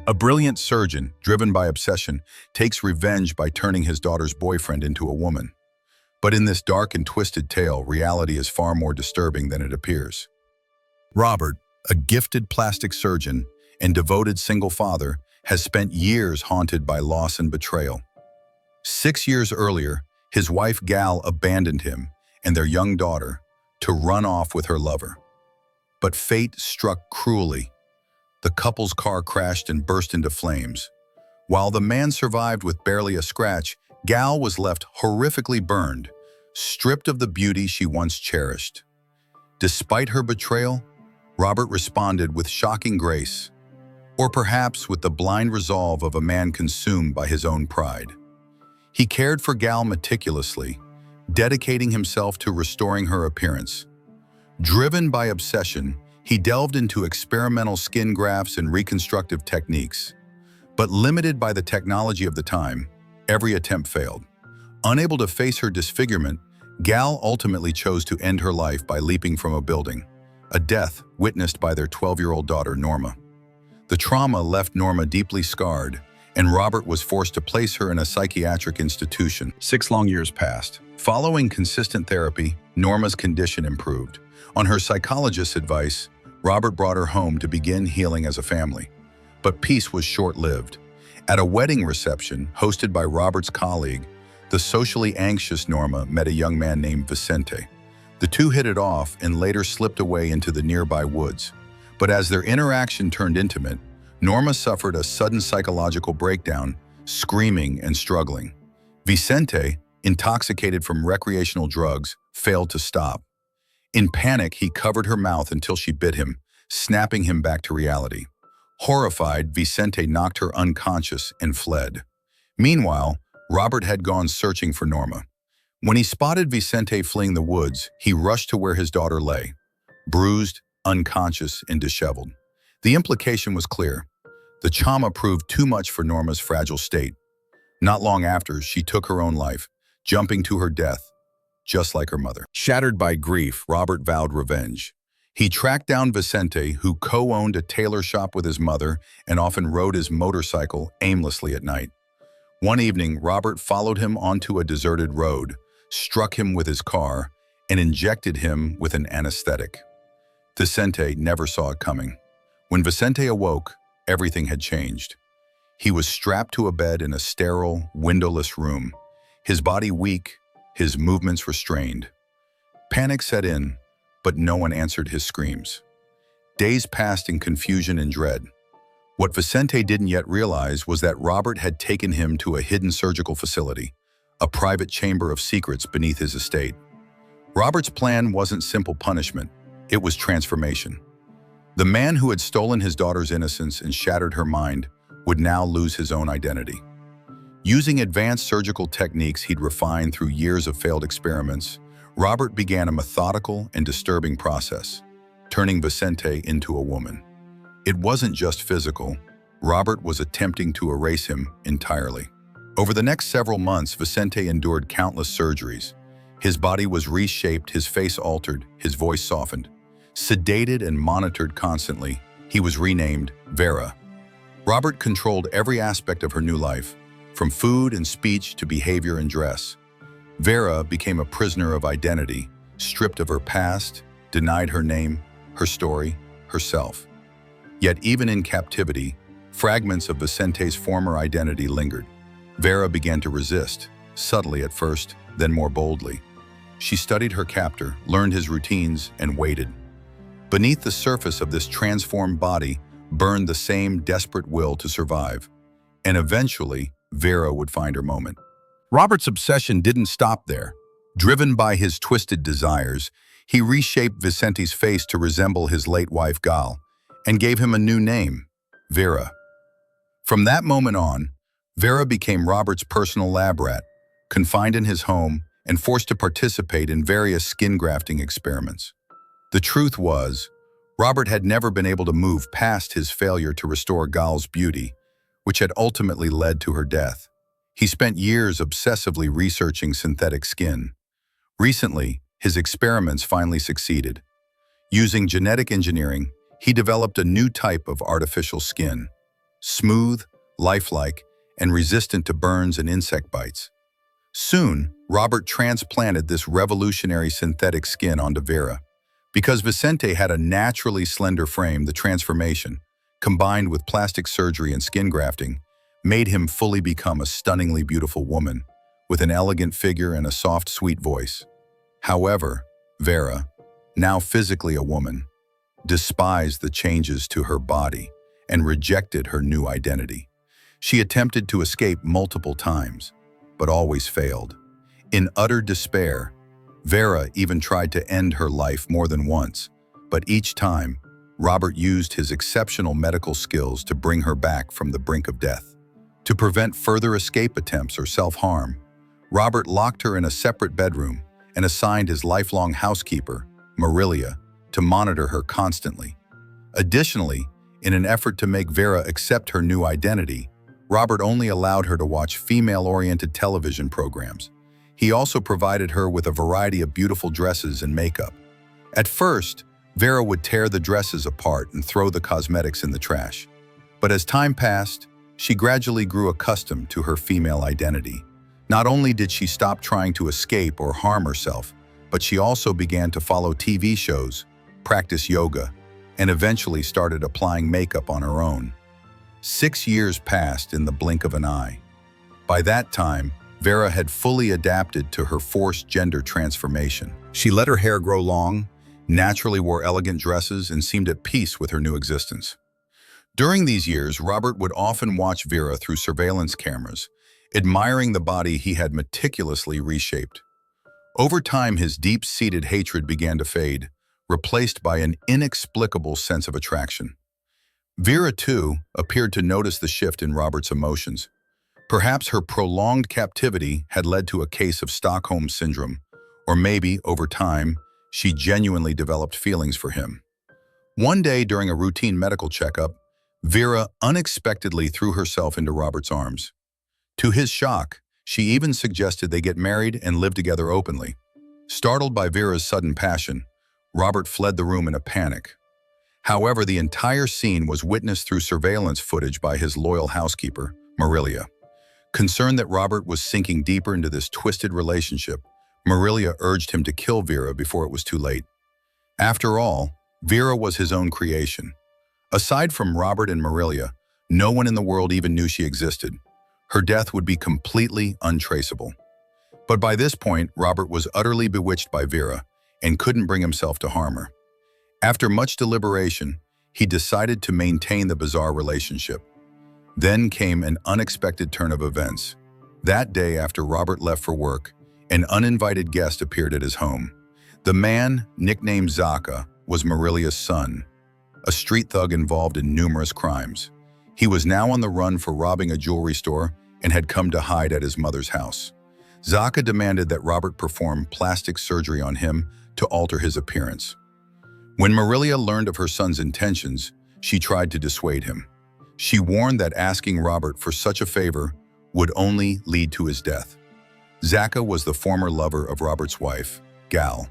A brilliant surgeon, driven by obsession, takes revenge by turning his daughter's boyfriend into a woman. But in this dark and twisted tale, reality is far more disturbing than it appears. Robert, a gifted plastic surgeon and devoted single father, has spent years haunted by loss and betrayal. 6 years earlier, his wife Gal abandoned him and their young daughter to run off with her lover. But fate struck cruelly. The couple's car crashed and burst into flames. While the man survived with barely a scratch, Gal was left horrifically burned, stripped of the beauty she once cherished. Despite her betrayal, Robert responded with shocking grace, or perhaps with the blind resolve of a man consumed by his own pride. He cared for Gal meticulously, dedicating himself to restoring her appearance. Driven by obsession, he delved into experimental skin grafts and reconstructive techniques. But limited by the technology of the time, every attempt failed. Unable to face her disfigurement, Gal ultimately chose to end her life by leaping from a building, a death witnessed by their 12-year-old daughter, Norma. The trauma left Norma deeply scarred, and Robert was forced to place her in a psychiatric institution. 6 long years passed. Following consistent therapy, Norma's condition improved. On her psychologist's advice, Robert brought her home to begin healing as a family. But peace was short-lived. At a wedding reception hosted by Robert's colleague, the socially anxious Norma met a young man named Vicente. The two hit it off and later slipped away into the nearby woods. But as their interaction turned intimate, Norma suffered a sudden psychological breakdown, screaming and struggling. Vicente, intoxicated from recreational drugs, failed to stop. In panic, he covered her mouth until she bit him, snapping him back to reality. Horrified, Vicente knocked her unconscious and fled. Meanwhile, Robert had gone searching for Norma. When he spotted Vicente fleeing the woods, he rushed to where his daughter lay, bruised, unconscious, and disheveled. The implication was clear. The trauma proved too much for Norma's fragile state. Not long after, she took her own life, jumping to her death, just like her mother. Shattered by grief, Robert vowed revenge. He tracked down Vicente, who co-owned a tailor shop with his mother and often rode his motorcycle aimlessly at night. One evening, Robert followed him onto a deserted road, struck him with his car, and injected him with an anesthetic. Vicente never saw it coming. When Vicente awoke, everything had changed. He was strapped to a bed in a sterile, windowless room, his body weak, his movements restrained. Panic set in, but no one answered his screams. Days passed in confusion and dread. What Vicente didn't yet realize was that Robert had taken him to a hidden surgical facility, a private chamber of secrets beneath his estate. Robert's plan wasn't simple punishment, it was transformation. The man who had stolen his daughter's innocence and shattered her mind would now lose his own identity. Using advanced surgical techniques he'd refined through years of failed experiments, Robert began a methodical and disturbing process, turning Vicente into a woman. It wasn't just physical. Robert was attempting to erase him entirely. Over the next several months, Vicente endured countless surgeries. His body was reshaped, his face altered, his voice softened. Sedated and monitored constantly, he was renamed Vera. Robert controlled every aspect of her new life, from food and speech to behavior and dress. Vera became a prisoner of identity, stripped of her past, denied her name, her story, herself. Yet even in captivity, fragments of Vicente's former identity lingered. Vera began to resist, subtly at first, then more boldly. She studied her captor, learned his routines, and waited. Beneath the surface of this transformed body burned the same desperate will to survive. And eventually, Vera would find her moment. Robert's obsession didn't stop there. Driven by his twisted desires, he reshaped Vicente's face to resemble his late wife Gal, and gave him a new name, Vera. From that moment on, Vera became Robert's personal lab rat, confined in his home and forced to participate in various skin grafting experiments. The truth was, Robert had never been able to move past his failure to restore Gal's beauty, which had ultimately led to her death. He spent years obsessively researching synthetic skin. Recently, his experiments finally succeeded. Using genetic engineering, he developed a new type of artificial skin, smooth, lifelike, and resistant to burns and insect bites. Soon, Robert transplanted this revolutionary synthetic skin onto Vera. Because Vicente had a naturally slender frame, the transformation, combined with plastic surgery and skin grafting, made him fully become a stunningly beautiful woman, with an elegant figure and a soft, sweet voice. However, Vera, now physically a woman, despised the changes to her body and rejected her new identity. She attempted to escape multiple times, but always failed. In utter despair, Vera even tried to end her life more than once, but each time, Robert used his exceptional medical skills to bring her back from the brink of death. To prevent further escape attempts or self-harm, Robert locked her in a separate bedroom and assigned his lifelong housekeeper, Marilia, to monitor her constantly. Additionally, in an effort to make Vera accept her new identity, Robert only allowed her to watch female-oriented television programs. He also provided her with a variety of beautiful dresses and makeup. At first, Vera would tear the dresses apart and throw the cosmetics in the trash. But as time passed, she gradually grew accustomed to her female identity. Not only did she stop trying to escape or harm herself, but she also began to follow TV shows, practice yoga, and eventually started applying makeup on her own. 6 years passed in the blink of an eye. By that time, Vera had fully adapted to her forced gender transformation. She let her hair grow long, naturally wore elegant dresses, and seemed at peace with her new existence. During these years, Robert would often watch Vera through surveillance cameras, admiring the body he had meticulously reshaped. Over time, his deep-seated hatred began to fade, replaced by an inexplicable sense of attraction. Vera, too, appeared to notice the shift in Robert's emotions. Perhaps her prolonged captivity had led to a case of Stockholm Syndrome, or maybe, over time, she genuinely developed feelings for him. One day, during a routine medical checkup, Vera unexpectedly threw herself into Robert's arms. To his shock, she even suggested they get married and live together openly. Startled by Vera's sudden passion, Robert fled the room in a panic. However, the entire scene was witnessed through surveillance footage by his loyal housekeeper, Marilia. Concerned that Robert was sinking deeper into this twisted relationship, Marilia urged him to kill Vera before it was too late. After all, Vera was his own creation. Aside from Robert and Marilia, no one in the world even knew she existed. Her death would be completely untraceable. But by this point, Robert was utterly bewitched by Vera and couldn't bring himself to harm her. After much deliberation, he decided to maintain the bizarre relationship. Then came an unexpected turn of events. That day, after Robert left for work, an uninvited guest appeared at his home. The man, nicknamed Zaka, was Marilia's son, a street thug involved in numerous crimes. He was now on the run for robbing a jewelry store and had come to hide at his mother's house. Zaka demanded that Robert perform plastic surgery on him to alter his appearance. When Marilia learned of her son's intentions, she tried to dissuade him. She warned that asking Robert for such a favor would only lead to his death. Zaka was the former lover of Robert's wife, Gal,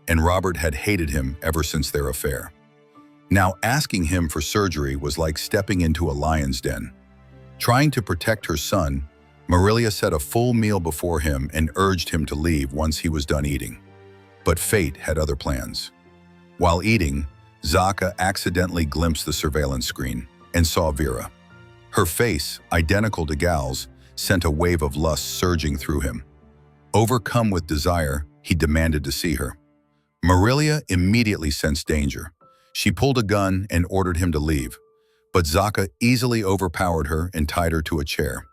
and Robert had hated him ever since their affair. Now asking him for surgery was like stepping into a lion's den. Trying to protect her son, Marilia set a full meal before him and urged him to leave once he was done eating. But fate had other plans. While eating, Zaka accidentally glimpsed the surveillance screen and saw Vera. Her face, identical to Gal's, sent a wave of lust surging through him. Overcome with desire, he demanded to see her. Marilia immediately sensed danger. She pulled a gun and ordered him to leave, but Zaka easily overpowered her and tied her to a chair.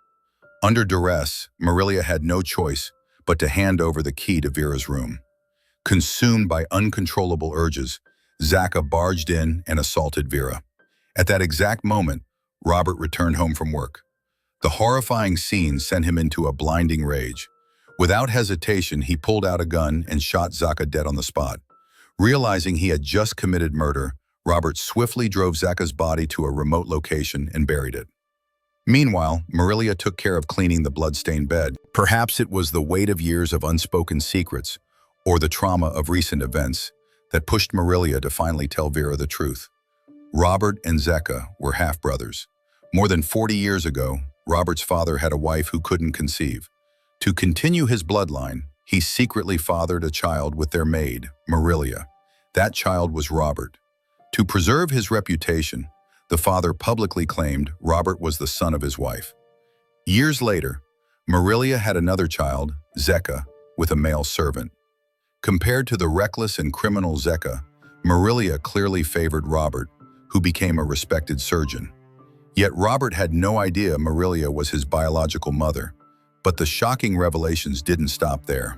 Under duress, Marilia had no choice but to hand over the key to Vera's room. Consumed by uncontrollable urges, Zaka barged in and assaulted Vera. At that exact moment, Robert returned home from work. The horrifying scene sent him into a blinding rage. Without hesitation, he pulled out a gun and shot Zaka dead on the spot. Realizing he had just committed murder, Robert swiftly drove Zaka's body to a remote location and buried it. Meanwhile, Marilia took care of cleaning the blood-stained bed. Perhaps it was the weight of years of unspoken secrets, or the trauma of recent events, that pushed Marilia to finally tell Vera the truth. Robert and Zaka were half-brothers, More than 40 years ago, Robert's father had a wife who couldn't conceive. To continue his bloodline, he secretly fathered a child with their maid, Marilia. That child was Robert. To preserve his reputation, the father publicly claimed Robert was the son of his wife. Years later, Marilia had another child, Zeka, with a male servant. Compared to the reckless and criminal Zeka, Marilia clearly favored Robert, who became a respected surgeon. Yet Robert had no idea Marilia was his biological mother. But the shocking revelations didn't stop there.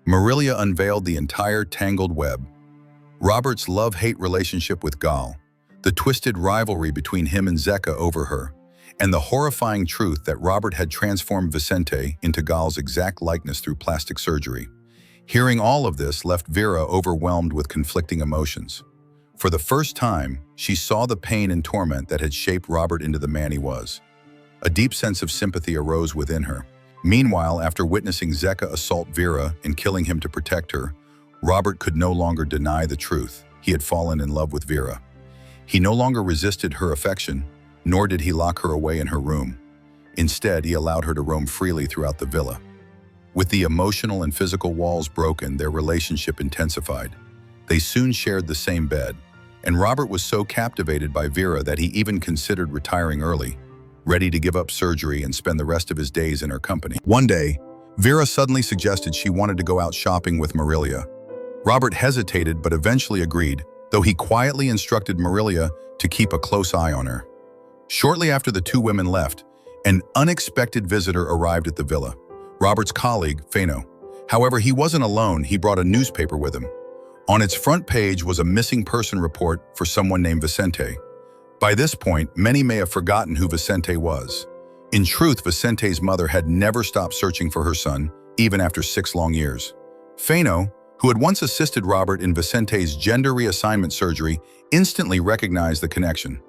Marilia unveiled the entire tangled web. Robert's love-hate relationship with Gal, the twisted rivalry between him and Zeka over her, and the horrifying truth that Robert had transformed Vicente into Gal's exact likeness through plastic surgery. Hearing all of this left Vera overwhelmed with conflicting emotions. For the first time, she saw the pain and torment that had shaped Robert into the man he was. A deep sense of sympathy arose within her. Meanwhile, after witnessing Zeka assault Vera and killing him to protect her, Robert could no longer deny the truth. He had fallen in love with Vera. He no longer resisted her affection, nor did he lock her away in her room. Instead, he allowed her to roam freely throughout the villa. With the emotional and physical walls broken, their relationship intensified. They soon shared the same bed, and Robert was so captivated by Vera that he even considered retiring early, ready to give up surgery and spend the rest of his days in her company. One day, Vera suddenly suggested she wanted to go out shopping with Marilia. Robert hesitated but eventually agreed, though he quietly instructed Marilia to keep a close eye on her. Shortly after the two women left, an unexpected visitor arrived at the villa, Robert's colleague, Fano. However, he wasn't alone. He brought a newspaper with him. On its front page was a missing person report for someone named Vicente. By this point, many may have forgotten who Vicente was. In truth, Vicente's mother had never stopped searching for her son, even after 6 long years. Fano, who had once assisted Robert in Vicente's gender reassignment surgery, instantly recognized the connection.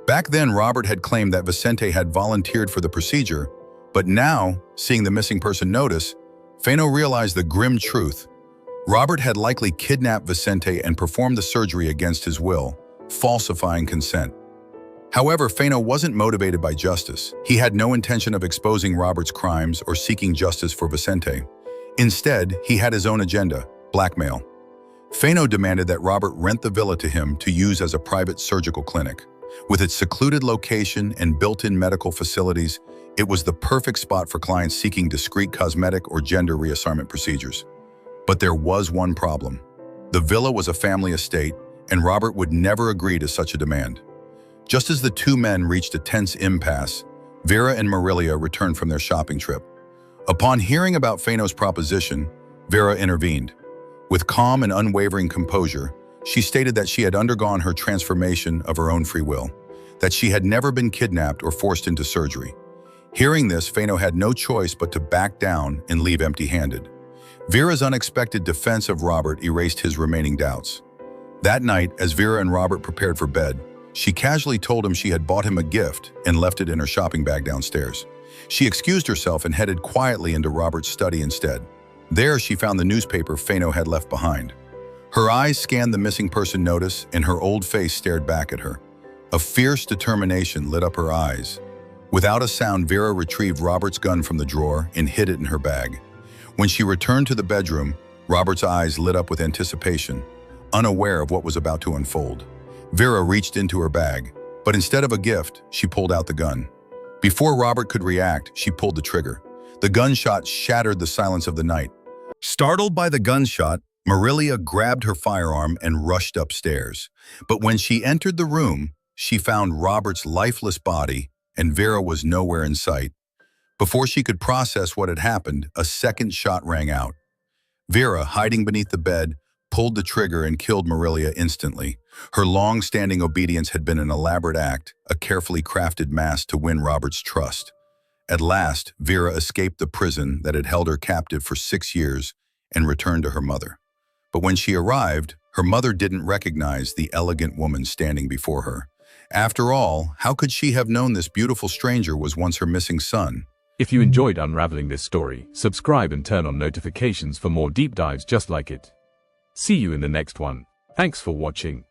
Back then, Robert had claimed that Vicente had volunteered for the procedure, but now, seeing the missing person notice, Fano realized the grim truth. Robert had likely kidnapped Vicente and performed the surgery against his will, falsifying consent. However, Fano wasn't motivated by justice. He had no intention of exposing Robert's crimes or seeking justice for Vicente. Instead, he had his own agenda: blackmail. Fano demanded that Robert rent the villa to him to use as a private surgical clinic. With its secluded location and built-in medical facilities, it was the perfect spot for clients seeking discreet cosmetic or gender reassignment procedures. But there was one problem. The villa was a family estate, and Robert would never agree to such a demand. Just as the two men reached a tense impasse, Vera and Marilia returned from their shopping trip. Upon hearing about Fano's proposition, Vera intervened. With calm and unwavering composure, she stated that she had undergone her transformation of her own free will, that she had never been kidnapped or forced into surgery. Hearing this, Fano had no choice but to back down and leave empty-handed. Vera's unexpected defense of Robert erased his remaining doubts. That night, as Vera and Robert prepared for bed, she casually told him she had bought him a gift and left it in her shopping bag downstairs. She excused herself and headed quietly into Robert's study instead. There, she found the newspaper Fano had left behind. Her eyes scanned the missing person notice, and her old face stared back at her. A fierce determination lit up her eyes. Without a sound, Vera retrieved Robert's gun from the drawer and hid it in her bag. When she returned to the bedroom, Robert's eyes lit up with anticipation, unaware of what was about to unfold. Vera reached into her bag, but instead of a gift, she pulled out the gun. Before Robert could react, she pulled the trigger. The gunshot shattered the silence of the night. Startled by the gunshot, Marilia grabbed her firearm and rushed upstairs. But when she entered the room, she found Robert's lifeless body, and Vera was nowhere in sight. Before she could process what had happened, a second shot rang out. Vera, hiding beneath the bed, pulled the trigger and killed Marilia instantly. Her long-standing obedience had been an elaborate act, a carefully crafted mask to win Robert's trust. At last, Vera escaped the prison that had held her captive for 6 years and returned to her mother. But when she arrived, her mother didn't recognize the elegant woman standing before her. After all, how could she have known this beautiful stranger was once her missing son? If you enjoyed unraveling this story, subscribe and turn on notifications for more deep dives just like it. See you in the next one. Thanks for watching.